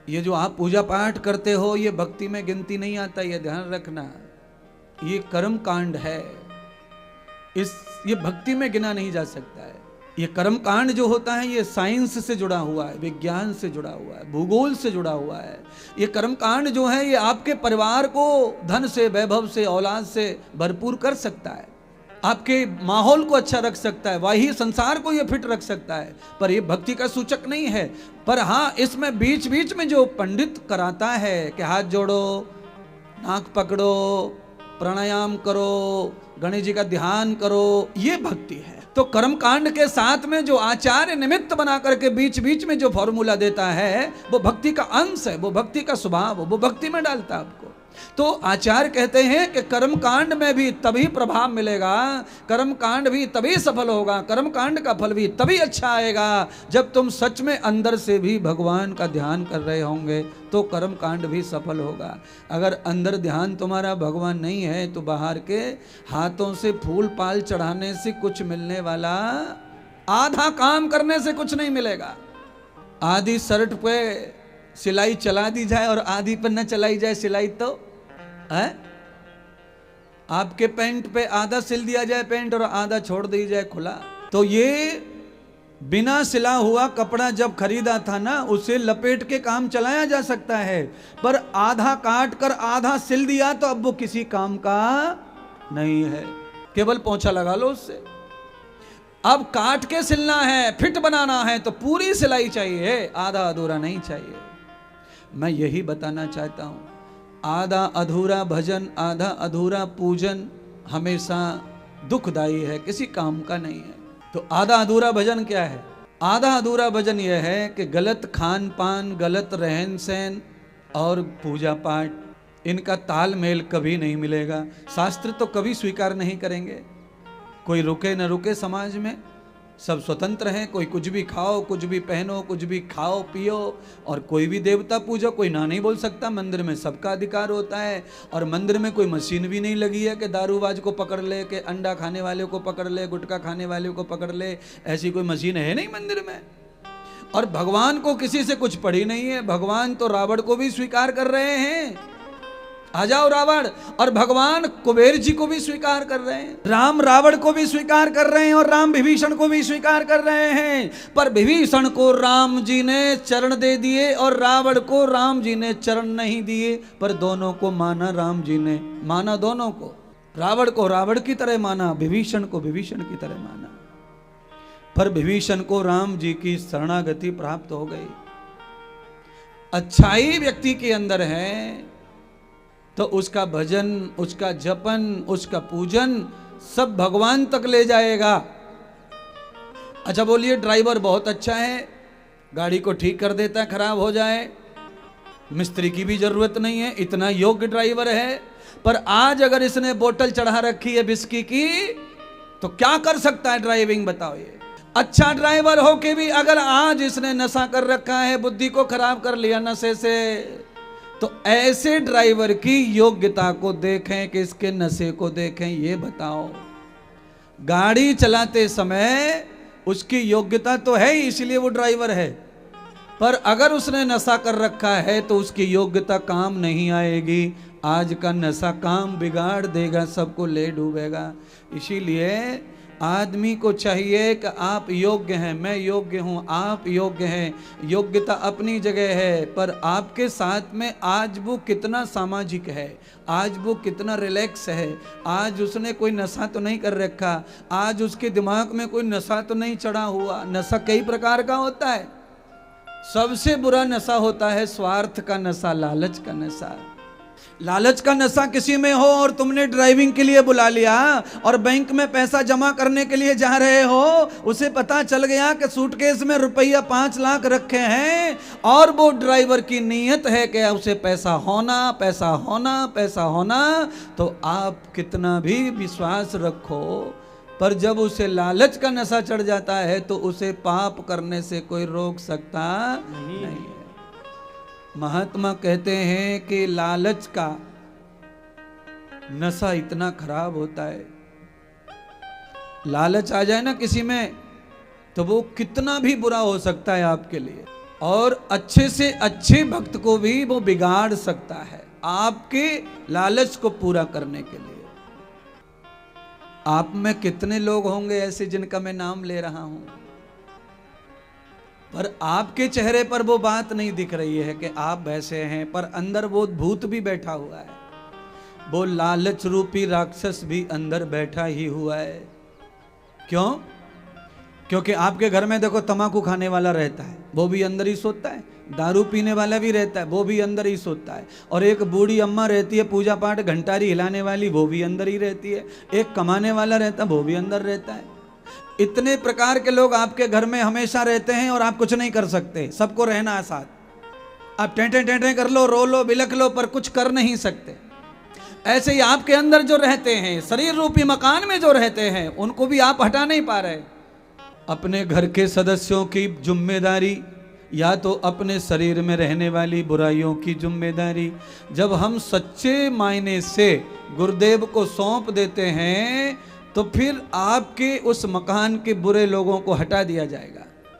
ये जो आप पूजा पाठ करते हो ये भक्ति में गिनती नहीं आता, ये ध्यान रखना। ये कर्म कांड है, ये भक्ति में गिना नहीं जा सकता है। ये कर्म कांड जो होता है ये साइंस से जुड़ा हुआ है, विज्ञान से जुड़ा हुआ है, भूगोल से जुड़ा हुआ है। ये कर्म कांड जो है ये आपके परिवार को धन से, वैभव से, औलाद से भरपूर कर सकता है, आपके माहौल को अच्छा रख सकता है, वही संसार को ये फिट रख सकता है, पर ये भक्ति का सूचक नहीं है। पर हाँ, इसमें बीच बीच में जो पंडित कराता है कि हाथ जोड़ो, नाक पकड़ो, प्राणायाम करो, गणेश जी का ध्यान करो, ये भक्ति है। तो कर्म कांड के साथ में जो आचार्य निमित्त बना करके बीच बीच में जो फॉर्मूला देता है वो भक्ति का अंश है, वो भक्ति का स्वभाव, वो भक्ति में डालता है आपको। तो आचार्य कहते हैं कि कर्म कांड में भी तभी प्रभाव मिलेगा, कर्म कांड भी तभी सफल होगा, कर्म कांड का फल भी तभी अच्छा आएगा जब तुम सच में अंदर से भी भगवान का ध्यान कर रहे होंगे, तो कर्म कांड भी सफल होगा। अगर अंदर ध्यान तुम्हारा भगवान नहीं है तो बाहर के हाथों से फूल पाल चढ़ाने से कुछ मिलने वाला, आधा काम करने से कुछ नहीं मिलेगा। आधी शर्ट पे सिलाई चला दी जाए और आधी पर न चलाई जाए सिलाई तो है? आपके पैंट पे आधा सिल दिया जाए पैंट और आधा छोड़ दी जाए खुला, तो ये बिना सिला हुआ कपड़ा जब खरीदा था ना, उसे लपेट के काम चलाया जा सकता है, पर आधा काट कर आधा सिल दिया तो अब वो किसी काम का नहीं है, केवल पोंछा लगा लो उससे। अब काट के सिलना है, फिट बनाना है तो पूरी सिलाई चाहिए, आधा अधूरा नहीं चाहिए। मैं यही बताना चाहता हूं, आधा अधूरा भजन, आधा अधूरा पूजन हमेशा दुखदाई है, किसी काम का नहीं है। तो आधा अधूरा भजन क्या है? आधा अधूरा भजन यह है कि गलत खान पान, गलत रहन सहन और पूजा पाठ, इनका तालमेल कभी नहीं मिलेगा। शास्त्र तो कभी स्वीकार नहीं करेंगे, कोई रुके न रुके समाज में, सब स्वतंत्र हैं, कोई कुछ भी खाओ, कुछ भी पहनो, कुछ भी खाओ पियो, और कोई भी देवता पूजो, कोई ना नहीं बोल सकता। मंदिर में सबका अधिकार होता है, और मंदिर में कोई मशीन भी नहीं लगी है कि दारूबाज को पकड़ ले, कि अंडा खाने वाले को पकड़ ले, गुटखा खाने वाले को पकड़ ले, ऐसी कोई मशीन है नहीं मंदिर में। और भगवान को किसी से कुछ पड़ी नहीं है, भगवान तो रावण को भी स्वीकार कर रहे हैं, आ जाओ रावण, और भगवान कुबेर जी को भी स्वीकार कर रहे हैं, राम रावण को भी स्वीकार कर रहे हैं, और राम विभीषण को भी स्वीकार कर रहे हैं। पर विभीषण को राम जी ने चरण दे दिए और रावण को राम जी ने चरण नहीं दिए, पर दोनों को माना राम जी ने, माना दोनों को, रावण को रावण की तरह माना, विभीषण को विभीषण की तरह माना। पर विभीषण को राम जी की शरणागति प्राप्त हो गई। अच्छाई व्यक्ति के अंदर है तो उसका भजन, उसका जपन, उसका पूजन सब भगवान तक ले जाएगा। अच्छा बोलिए, ड्राइवर बहुत अच्छा है, गाड़ी को ठीक कर देता है खराब हो जाए, मिस्त्री की भी जरूरत नहीं है, इतना योग्य ड्राइवर है। पर आज अगर इसने बोतल चढ़ा रखी है विस्की की तो क्या कर सकता है ड्राइविंग, बताओ ये। अच्छा ड्राइवर हो के भी अगर आज इसने नशा कर रखा है, बुद्धि को खराब कर लिया नशे से, तो ऐसे ड्राइवर की योग्यता को देखें कि इसके नशे को देखें, ये बताओ। गाड़ी चलाते समय उसकी योग्यता तो है ही, इसलिए वो ड्राइवर है, पर अगर उसने नशा कर रखा है तो उसकी योग्यता काम नहीं आएगी। आज का नशा काम बिगाड़ देगा, सबको ले डूबेगा। इसीलिए आदमी को चाहिए कि आप योग्य हैं, मैं योग्य हूं, आप योग्य हैं, योग्यता अपनी जगह है, पर आपके साथ में आज वो कितना सामाजिक है, आज वो कितना रिलैक्स है, आज उसने कोई नशा तो नहीं कर रखा, आज उसके दिमाग में कोई नशा तो नहीं चढ़ा हुआ। नशा कई प्रकार का होता है, सबसे बुरा नशा होता है स्वार्थ का नशा, लालच का नशा। लालच का नशा किसी में हो और तुमने ड्राइविंग के लिए बुला लिया और बैंक में पैसा जमा करने के लिए जा रहे हो, उसे पता चल गया कि सूटकेस में रुपया 5 लाख रखे हैं और वो ड्राइवर की नीयत है कि उसे पैसा होना, पैसा होना, पैसा होना, तो आप कितना भी विश्वास रखो, पर जब उसे लालच का नशा चढ़ जाता है तो उसे पाप करने से कोई रोक सकता नहीं है। महात्मा कहते हैं कि लालच का नशा इतना खराब होता है, लालच आ जाए ना किसी में तो वो कितना भी बुरा हो सकता है आपके लिए। और अच्छे से अच्छे भक्त को भी वो बिगाड़ सकता है आपके लालच को पूरा करने के लिए। आप में कितने लोग होंगे ऐसे जिनका मैं नाम ले रहा हूं, पर आपके चेहरे पर वो बात नहीं दिख रही है कि आप वैसे हैं, पर अंदर वो भूत भी बैठा हुआ है, वो लालच रूपी राक्षस भी अंदर बैठा ही हुआ है। क्यों? क्योंकि आपके घर में देखो तंबाकू खाने वाला रहता है, वो भी अंदर ही सोता है, दारू पीने वाला भी रहता है, वो भी अंदर ही सोता है, और एक बूढ़ी अम्मा रहती है पूजा पाठ घंटारी हिलाने वाली, वो भी अंदर ही रहती है, एक कमाने वाला रहता है, वो भी अंदर रहता है। इतने प्रकार के लोग आपके घर में हमेशा रहते हैं और आप कुछ नहीं कर सकते, सबको रहना है साथ। आप टेंटे टेंटे कर लो, रो लो, बिलक लो, पर कुछ कर नहीं सकते। ऐसे ही आपके अंदर जो रहते हैं, शरीर रूपी मकान में जो रहते हैं, उनको भी आप हटा नहीं पा रहे। अपने घर के सदस्यों की जिम्मेदारी या तो अपने शरीर में रहने वाली बुराइयों की जिम्मेदारी जब हम सच्चे मायने से गुरुदेव को सौंप देते हैं, तो फिर आपके उस मकान के बुरे लोगों को हटा दिया जाएगा।